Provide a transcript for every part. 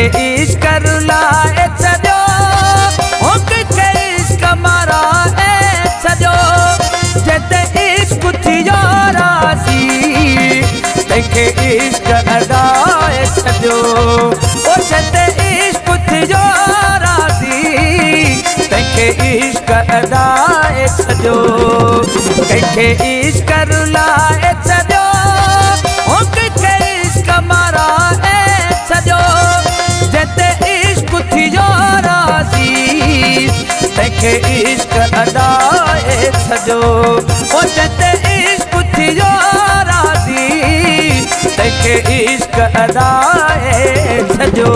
इश्क रुलाए छॾियो हो कंहिंखे इश्क माराए छॾियो जिते इश्क थियो राज़ी तंहिंखे इश्क अदाए छॾियो ओ जिते इश्क थियो राज़ी तंहिंखे इश्क अदाए छॾियो कंहिंखे इश्क रुलाए छॾियो हो कंहिंखे इश्क माराए छॾियो जिते इश्क थियो राज़ी तंहिंखे इश्क अदाए छॾियो ओ जिते इश्क थियो राज़ी तंहिंखे इश्क अदाए छॾियो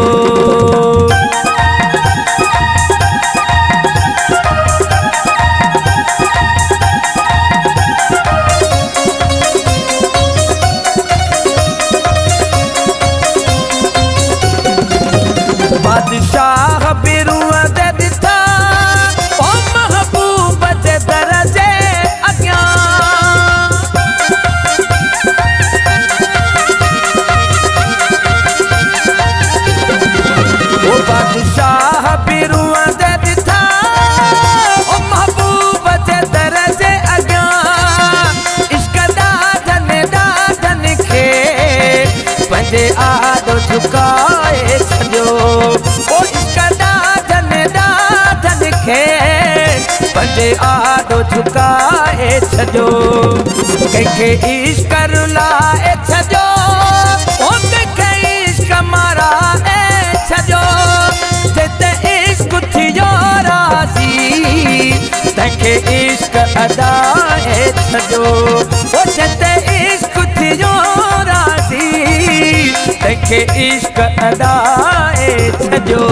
बादशाह बिरुआ दे दिथा ओ महबूब जे दरजे अॻियां ओ बादशाह बिरुआ दे दिथा ओ महबूब जे दरजे अॻियां इश्क ॾाढनि खे पंहिंजे आॾो झुकाए छॾियो ओ इश्क ॾाढनि खे पंहिंजे आॾो झुकाए छॾियो कंहिंखे इश्क रुलाए छॾियो ओ कंहिंखे इश्क माराए छॾियो जिते इश्क थियो राज़ी तंहिंखे इश्क अदाए छॾियो ओ जिते इश्क थियो राज़ी तंहिंखे इश्क अदाए छॾियो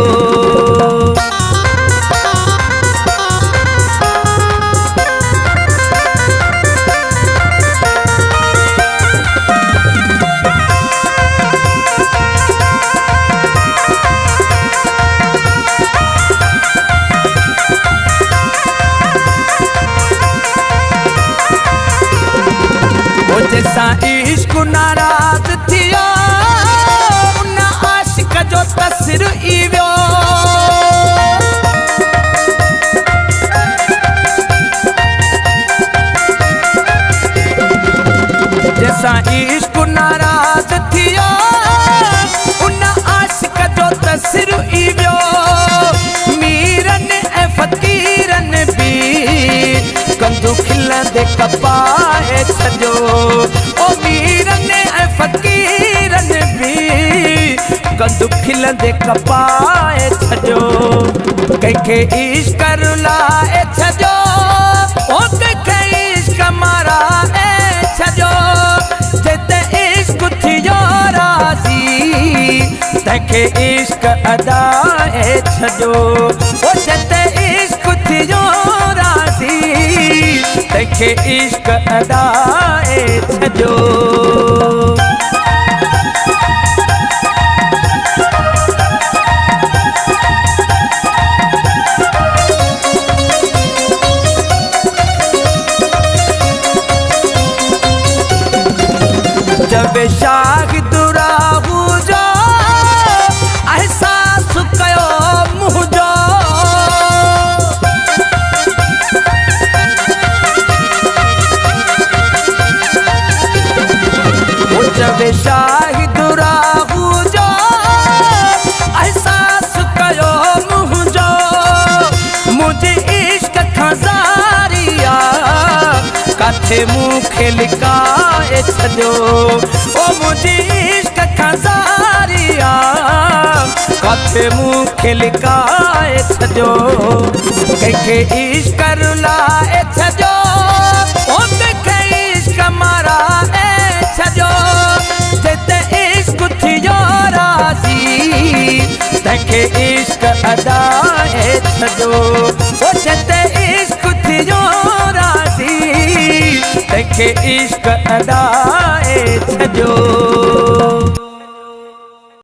जैसा इश्क नाराज थियो उन आशिक जो तसिर ई वियो जैसा इश्क नाराज थियो उन आशिक जो तसिर ई वियो मीरन ऐं फ़कीरन बि कंदू खिलंदे कपाए छॾियो ओ मीरन ऐं फ़कीरन बि कंदू खिलंदे कपाए छॾियो कंहिंखे इश्क रुलाए छॾियो ओ कंहिंखे इश्क माराए छॾियो जिते इश्क थियो राज़ी तंहिंखे इश्क अदाए छॾियो ओ जिते इश्क थियो राज़ी तंहिंखे इश्क अदाए छॾियो जब शाहिद राहू जो एहसास कयो मुंहिंजो जब शाहिद राहू जो एहसास कयो मुंहिंजो मुंहिंजे इश्क खां ज़ारिया काथे मूंखे लिकाए छॾियो ओ मुंहिंजे इश्क खां ज़ारिया काथे मूंखे लिकाए छॾियो कंहिंखे इश्क रुलाए छॾियो ओ कंहिंखे इश्क माराए छॾियो जिते इश्क थियो राज़ी तंहिंखे इश्क अदाए छॾियो ओ जिते इश्क थियो राज़ी तंहिंखे इश्क अदाए छॾियो